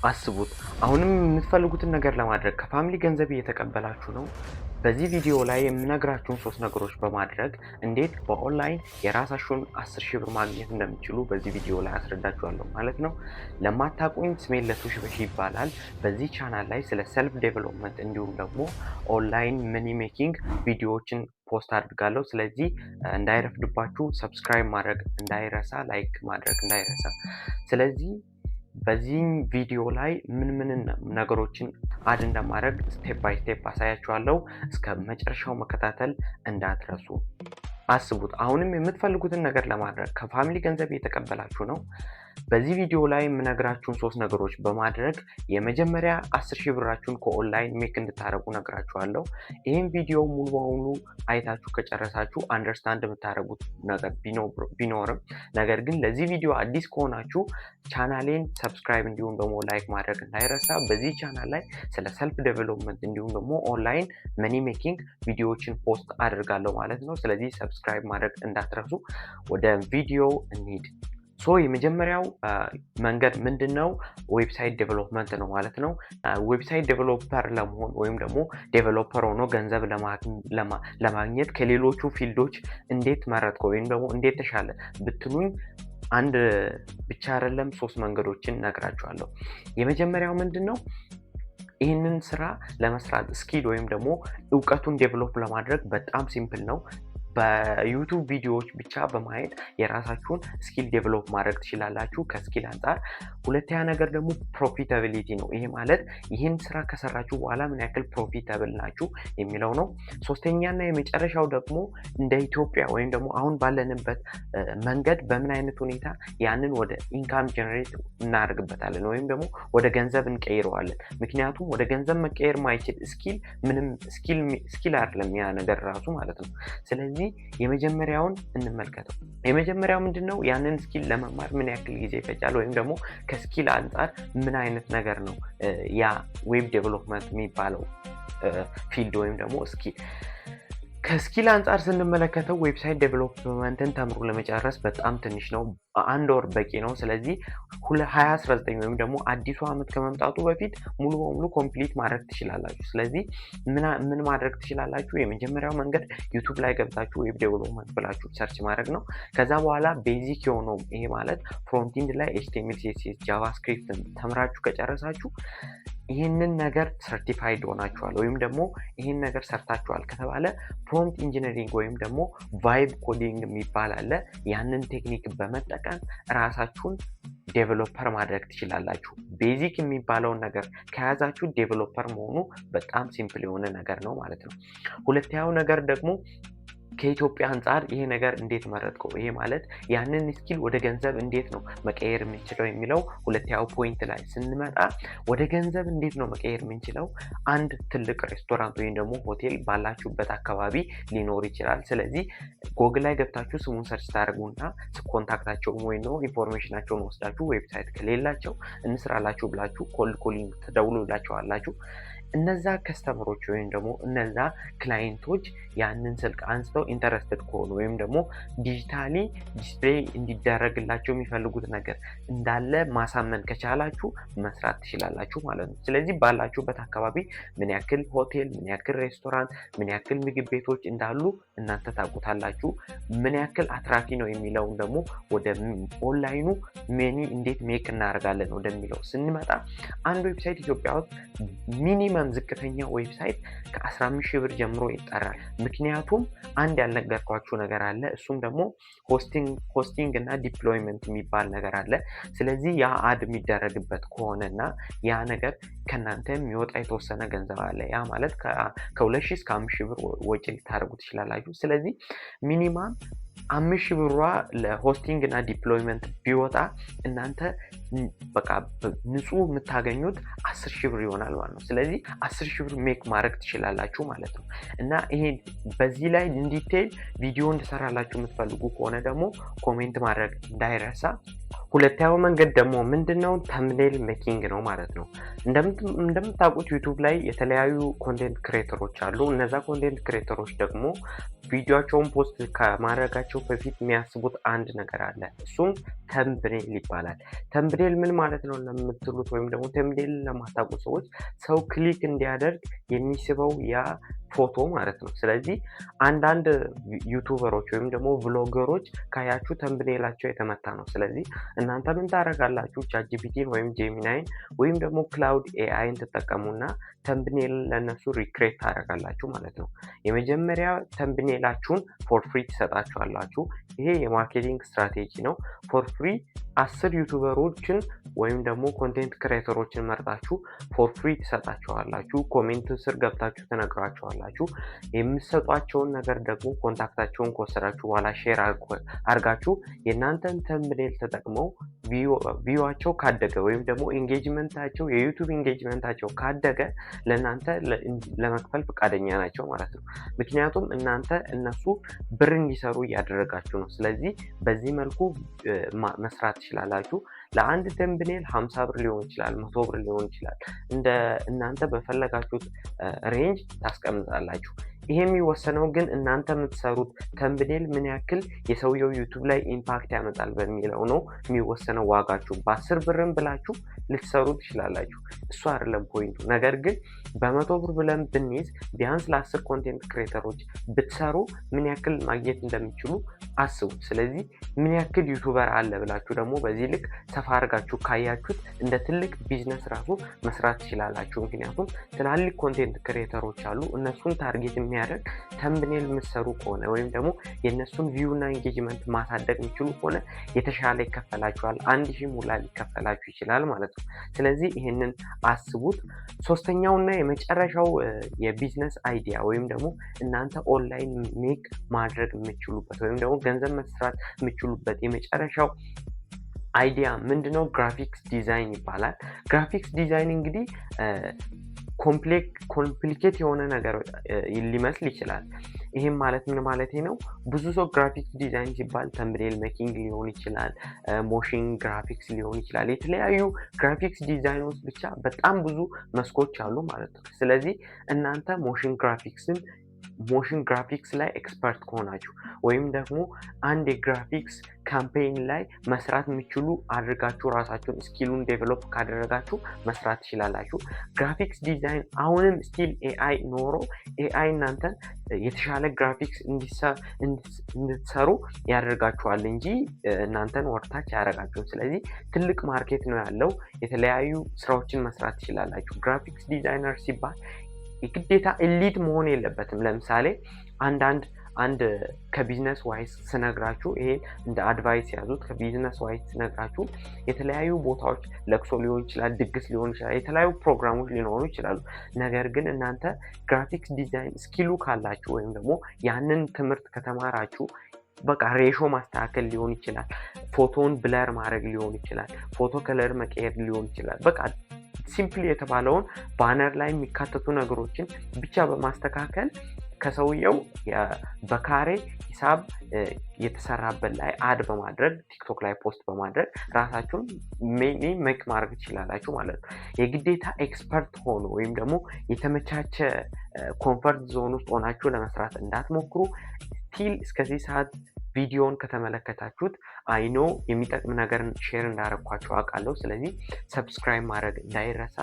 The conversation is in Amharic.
አስቡት አሁንም የምትፈልጉትን ነገር ለማድረግ ከፋሚሊ ገንዘብ እየተቀበላችሁ ነው። በዚህ ቪዲዮ ላይ የምነግራችሁን 3 ነገሮች በማድረግ እንዴት በኦንላይን የራሳችሁን 10,000 ብር ማግኘት እንደምትችሉ በዚህ ቪዲዮ ላይ አስረዳችኋለሁ ማለት ነው። ለማታውቁኝ ስሜ ለቱሽ በሺ ይባላል። በዚህ ቻናል ላይ ስለ ሰልፍ ዴቨሎፕመንት እንዲሁም ደግሞ ኦንላይን መኒ ሜኪንግ ቪዲዮዎችን ፖስት አድርጋለሁ። ስለዚህ እንዳይረፍድባችሁ ሰብስክራይብ ማድረግ እንዳይረሳ፣ ላይክ ማድረግ እንዳይረሳ። ስለዚህ በዚህ ቪዲዮ ላይ ምን ነገሮችን አድ እንደማድረግ ስቴፕ ባይ ስቴፕ አሳያችኋለሁ። እስከ መጨረሻው መከታተል እንዳትረሱ። አስቡት አሁንም የምትፈልጉትን ነገር ለማድረግ ከፋሚሊ ገንዘብ እየተቀበላችሁ ነው። በዚህ ቪዲዮ ላይ የምነግራችሁን 3 ነገሮች በማድረግ የመጀመሪያ 10,000 ብራችሁን ከኦንላይን ሜክ እንድታደርጉ ነግራችኋለሁ። ይህን ቪዲዮ ሙሉ በሙሉ አይታችሁ ከጨረሳችሁ አንደርስታንድ የምታደርጉት ነገር ቢኖርም ነገር ግን ለዚህ ቪዲዮ አዲስ ከሆናችሁ ቻናሌን ሰብስክራይብ እንዲሁም ደግሞ ላይክ ማድረግ እንዳይረሳ። በዚህ ቻናል ላይ ስለ ሰልፍ ዴቨሎፕመንት እንዲሁም ደግሞ ኦንላይን መኒ ሜኪንግ ቪዲዮዎችን ፖስት አድርጋለሁ ማለት ነው። ስለዚህ ሰብስክራይብ ማድረግ እንዳትረሱ። ወደ ቪዲዮ እንሂድ። የመጀመሪያው መንገድ ምንድነው? ዌብሳይት ዴቨሎፕመንት ነው ማለት ነው። ዌብሳይት ዴቨሎፐር ለመሆን ወይም ደግሞ ዴቨሎፐር ሆኖ ገንዘብ ለማግኘት ከሌሎቹ ፊልዶች እንዴት መረጥከው ወይም ደግሞ እንዴት ተሻለ ብትሉኝ አንድ ብቻ አይደለም 3 መንገዶችን ነግራችኋለሁ። የመጀመሪያው ምንድነው? ይህንን ስራ ለመስራት ስኪል ወይም ደግሞ ዕውቀቱን ዴቨሎፕ ለማድረግ በጣም ሲምፕል ነው። በዩቲዩብ ቪዲዮዎች ብቻ በማየት የራሳችሁን ስኪል ዴቨሎፕ ማድረግ ትችላላችሁ ከስኪል አንፃር። ሁለተኛ ነገር ደግሞ ፕሮፊታቢሊቲ ነው። ይሄ ማለት ይህን ስራ ከሰራችሁ በኋላ ምን ያክል ፕሮፊታብል ናችሁ የሚለው ነው። ሶስተኛና የመጨረሻው ደግሞ እንደ ኢትዮጵያ ወይም ደግሞ አሁን ባለንበት መንገድ በምን አይነት ሁኔታ ያንን ወደ ኢንካም ጀነሬት እናደርግበታለን ወይም ደግሞ ወደ ገንዘብ እንቀይረዋለን። ምክንያቱም ወደ ገንዘብ መቀየር ማይችል ምንም ስኪል አይደለም ያ ነገር ራሱ ማለት ነው። ስለዚህ የመጀመሪያውን እንመልከተው። የመጀመሪያው ምንድነው? ያንን ስኪል ለመማር ምን ያክል ጊዜ ይፈጃል ወይም ደግሞ ከስኪል አንፃር ምን አይነት ነገር ነው ያ ዌብ ዴቨሎፕመንት የሚባለው ፊልድ ወይም ደግሞ ስኪል። ከስኪል አንፃር ስንመለከተው ዌብሳይት ዴቨሎፕመንትን ተምሮ ለመጨረስ በጣም ትንሽ ነው። 1 ወር በቂ ነው። ስለዚህ 2019 ወይም ደግሞ አዲሱ ዓመት ከመምጣቱ በፊት ሙሉ በሙሉ ኮምፕሊት ማድረግ ትችላላችሁ። ስለዚህ ምን ማድረግ ትችላላችሁ? የመጀመሪያው መንገድ ዩቲዩብ ላይ ገብታችሁ ዌብ ዴቨሎፕመንት ብላችሁ ሰርች ማድረግ ነው። ከዛ በኋላ ቤዚክ የሆነው ይሄ ማለት ፍሮንት ኤንድ ላይ HTML CSS ጃቫስክሪፕት ተምራችሁ ከጨረሳችሁ ይህንን ነገር ሰርቲፋይድ ሆናችኋል ወይም ደግሞ ይህን ነገር ሰርታችኋል ከተባለ ፕሮምፕት ኢንጂነሪንግ ወይም ደግሞ ቫይብ ኮዲንግ የሚባል አለ። ያንን ቴክኒክ በመጠቀም ራሳችሁን ዴቨሎፐር ማድረግ ትችላላችሁ። ቤዚክ የሚባለውን ነገር ከያዛችሁ ዴቨሎፐር መሆኑ በጣም ሲምፕል የሆነ ነገር ነው ማለት ነው። ሁለተኛው ነገር ደግሞ ከኢትዮጵያ አንፃር ይሄ ነገር እንዴት መረጥከው? ይሄ ማለት ያንን ስኪል ወደ ገንዘብ እንዴት ነው መቀየር የምንችለው የሚለው ሁለተኛው ፖይንት ላይ ስንመጣ ወደ ገንዘብ እንዴት ነው መቀየር የምንችለው? አንድ ትልቅ ሬስቶራንት ወይም ደግሞ ሆቴል ባላችሁበት አካባቢ ሊኖር ይችላል። ስለዚህ ጎግል ላይ ገብታችሁ ስሙን ሰርች ታደርጉና ኮንታክታቸውን ወይም ደግሞ ኢንፎርሜሽናቸውን ወስዳችሁ ዌብሳይት ከሌላቸው እንስራላችሁ ብላችሁ ኮልድ ኮሊንግ ትደውሉላቸዋላችሁ። እነዛ ከስተመሮች ወይም ደግሞ እነዛ ክላይንቶች ያንን ስልክ አንስተው ኢንተረስትድ ከሆኑ ወይም ደግሞ ዲጂታሊ ዲስፕሌይ እንዲደረግላቸው የሚፈልጉት ነገር እንዳለ ማሳመን ከቻላችሁ መስራት ትችላላችሁ ማለት ነው። ስለዚህ ባላችሁበት አካባቢ ምን ያክል ሆቴል፣ ምን ያክል ሬስቶራንት፣ ምን ያክል ምግብ ቤቶች እንዳሉ እናንተ ታውቁታላችሁ። ምን ያክል አትራፊ ነው የሚለውን ደግሞ ወደ ኦንላይኑ ሜኒ እንዴት ሜክ እናደርጋለን ወደሚለው ስንመጣ አንድ ዌብሳይት ኢትዮጵያ ውስጥ ሚኒመም ዝቅተኛ ዌብሳይት ከ15,000 ብር ጀምሮ ይጠራል። ምክንያቱም አንድ ያልነገርኳችሁ ነገር አለ። እሱም ደግሞ ሆስቲንግ እና ዲፕሎይመንት የሚባል ነገር አለ። ስለዚህ ያ አድ የሚደረግበት ከሆነና ያ ነገር ከናንተ የሚወጣ የተወሰነ ገንዘብ አለ። ያ ማለት ከ2,000 እስከ 5,000 ብር ወጪ ልታደርጉ ትችላላችሁ። ስለዚህ ሚኒማም 5,000 ብሯ ለሆስቲንግ እና ዲፕሎይመንት ቢወጣ እናንተ በቃ ንጹህ የምታገኙት 10,000 ብር ይሆናል ማለት ነው። ስለዚህ 10,000 ብር ሜክ ማድረግ ትችላላችሁ ማለት ነው። እና ይሄ በዚህ ላይ ዲቴይል ቪዲዮ እንድሰራላችሁ የምትፈልጉ ከሆነ ደግሞ ኮሜንት ማድረግ እንዳይረሳ። ሁለተኛው መንገድ ደግሞ ምንድነው? ተምብኔል ሜኪንግ ነው ማለት ነው። እንደምታውቁት ዩቲዩብ ላይ የተለያዩ ኮንቴንት ክሬተሮች አሉ። እነዛ ኮንቴንት ክሬተሮች ደግሞ ቪዲዮአቸውን ፖስት ከማድረጋቸው በፊት የሚያስቡት አንድ ነገር አለ። እሱም ተምብኔል ይባላል። ተምብኔል ምን ማለት ነው ለምትሉት ወይም ደግሞ ተምብኔል ለማታውቁ ሰዎች ሰው ክሊክ እንዲያደርግ የሚስበው ያ ፎቶ ማለት ነው። ስለዚህ አንዳንድ ዩቲዩበሮች ወይም ደግሞ ቭሎገሮች ካያችሁ ተምብኔላቸው የተመታ ነው። ስለዚህ እናንተ ምን ታደርጋላችሁ? ቻትጂፒቲን ወይም ጄሚናይን ወይም ደግሞ ክላውድ ኤአይን ትጠቀሙና ተምብኔል ለነሱ ሪክሬት ታደርጋላችሁ ማለት ነው። የመጀመሪያ ተምብኔላችሁን ፎር ፍሪ ትሰጣችኋላችሁ። ይሄ የማርኬቲንግ ስትራቴጂ ነው። ፎር ፍሪ 10 ዩቲዩበሮችን ወይም ደግሞ ኮንቴንት ክሬተሮችን መርጣችሁ ፎር ፍሪ ትሰጣቸዋላችሁ። ኮሜንት ስር ገብታችሁ ትነግራቸዋላችሁ። የምትሰጧቸውን ነገር ደግሞ ኮንታክታቸውን ከወሰዳችሁ በኋላ ሼር አድርጋችሁ የእናንተን ተምብኔል ተጠቅመው ቪዋቸው ካደገ ወይም ደግሞ ኢንጌጅመንታቸው የዩቲዩብ ኢንጌጅመንታቸው ካደገ ለእናንተ ለመክፈል ፈቃደኛ ናቸው ማለት ነው። ምክንያቱም እናንተ እነሱ ብር እንዲሰሩ እያደረጋችሁ ነው። ስለዚህ በዚህ መልኩ መስራት ትችላላችሁ። ለአንድ ተምብኔል 50 ብር ሊሆን ይችላል፣ 100 ብር ሊሆን ይችላል። እንደ እናንተ በፈለጋችሁት ሬንጅ ታስቀምጣላችሁ። ይሄ የሚወሰነው ግን እናንተ የምትሰሩት ተምብኔል ምን ያክል የሰውየው ዩቲዩብ ላይ ኢምፓክት ያመጣል በሚለው ነው የሚወሰነው ዋጋችሁ። በ10 ብርም ብላችሁ ልትሰሩ ትችላላችሁ። እሱ አይደለም ፖይንቱ። ነገር ግን በ100 ብር ብለን ብንይዝ ቢያንስ ለ10 ኮንቴንት ክሬተሮች ብትሰሩ ምን ያክል ማግኘት እንደሚችሉ አስቡ። ስለዚህ ምን ያክል ዩቲዩበር አለ ብላችሁ ደግሞ በዚህ ልክ ሰፋ አድርጋችሁ ካያችሁት እንደ ትልቅ ቢዝነስ ራሱ መስራት ትችላላችሁ። ምክንያቱም ትላልቅ ኮንቴንት ክሬተሮች አሉ። እነሱን ታርጌት የሚያደርግ ተምብኔል የምትሰሩ ከሆነ ወይም ደግሞ የእነሱን ቪው እና ኢንጌጅመንት ማሳደግ የሚችሉ ከሆነ የተሻለ ይከፈላችኋል። 1000 ሙላ ሊከፈላችሁ ይችላል ማለት ነው። ስለዚህ ይህንን አስቡት። ሶስተኛው እና የመጨረሻው የቢዝነስ አይዲያ ወይም ደግሞ እናንተ ኦንላይን ሜክ ማድረግ የምትችሉበት ወይም ደግሞ ገንዘብ መስራት የምትችሉበት የመጨረሻው አይዲያ ምንድነው? ግራፊክስ ዲዛይን ይባላል። ግራፊክስ ዲዛይን እንግዲህ ኮምፕሊኬት የሆነ ነገር ሊመስል ይችላል። ይህም ማለት ምን ማለት ነው? ብዙ ሰው ግራፊክስ ዲዛይን ሲባል ተምብኔል ሜኪንግ ሊሆን ይችላል፣ ሞሽን ግራፊክስ ሊሆን ይችላል። የተለያዩ ግራፊክስ ዲዛይኖች ብቻ በጣም ብዙ መስኮች አሉ ማለት ነው። ስለዚህ እናንተ ሞሽን ግራፊክስ ላይ ኤክስፐርት ከሆናችሁ ወይም ደግሞ አንድ የግራፊክስ ካምፔይን ላይ መስራት የሚችሉ አድርጋችሁ ራሳችሁን ስኪሉን ዴቨሎፕ ካደረጋችሁ መስራት ትችላላችሁ። ግራፊክስ ዲዛይን አሁንም ስቲል ኤአይ ኖሮ ኤአይ እናንተን የተሻለ ግራፊክስ እንድትሰሩ ያደርጋችኋል እንጂ እናንተን ወርታች ያደርጋችሁም። ስለዚህ ትልቅ ማርኬት ነው ያለው። የተለያዩ ስራዎችን መስራት ትችላላችሁ። ግራፊክስ ዲዛይነር ሲባል የግዴታ ኤሊት መሆን የለበትም። ለምሳሌ አንድ ከቢዝነስ ዋይስ ስነግራችሁ ይሄ እንደ አድቫይስ ያዙት። ከቢዝነስ ዋይስ ስነግራችሁ የተለያዩ ቦታዎች ለቅሶ ሊሆን ይችላል፣ ድግስ ሊሆን ይችላል፣ የተለያዩ ፕሮግራሞች ሊኖሩ ይችላሉ። ነገር ግን እናንተ ግራፊክስ ዲዛይን ስኪሉ ካላችሁ ወይም ደግሞ ያንን ትምህርት ከተማራችሁ በቃ ሬሾ ማስተካከል ሊሆን ይችላል፣ ፎቶን ብለር ማድረግ ሊሆን ይችላል፣ ፎቶ ከለር መቀየር ሊሆን ይችላል። በቃ ሲምፕሊ የተባለውን ባነር ላይ የሚካተቱ ነገሮችን ብቻ በማስተካከል ከሰውየው በካሬ ሂሳብ የተሰራበት ላይ አድ በማድረግ ቲክቶክ ላይ ፖስት በማድረግ ራሳችሁን ሜክ ማድረግ ትችላላችሁ ማለት ነው። የግዴታ ኤክስፐርት ሆኖ ወይም ደግሞ የተመቻቸ ኮንፈርት ዞን ውስጥ ሆናችሁ ለመስራት እንዳትሞክሩ። ስቲል እስከዚህ ሰዓት ቪዲዮን ከተመለከታችሁት አይኖ የሚጠቅም ነገር ሼር እንዳደረኳችሁ አውቃለሁ። ስለዚህ ሰብስክራይብ ማድረግ እንዳይረሳ።